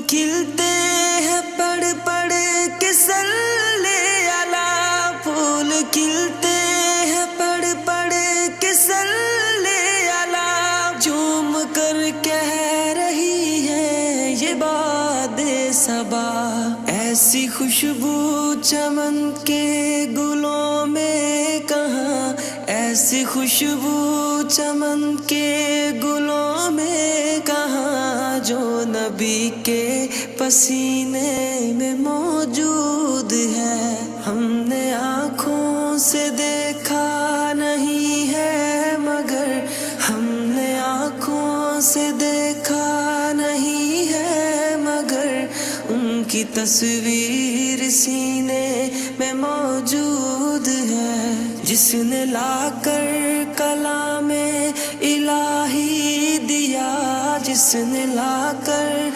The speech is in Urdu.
کھلتے ہیں پڑھ پڑھ کے صلی علی، پھول کھلتے ہیں پڑھ پڑھ کے صلی علی، جھوم کر کہہ رہی ہے یہ باد صبا، ایسی خوشبو چمن کے گلوں میں کہاں، ایسی خوشبو چمن کے گلوں میں کہاں، جو نبی کے پسینے میں موجود ہے، ہم نے آنکھوں سے دیکھا نہیں ہے مگر، ہم نے آنکھوں سے دیکھا نہیں ہے مگر، ان کی تصویر سینے میں موجود ہے، جس نے لا کر کلام الہی دیا، جس نے لا کر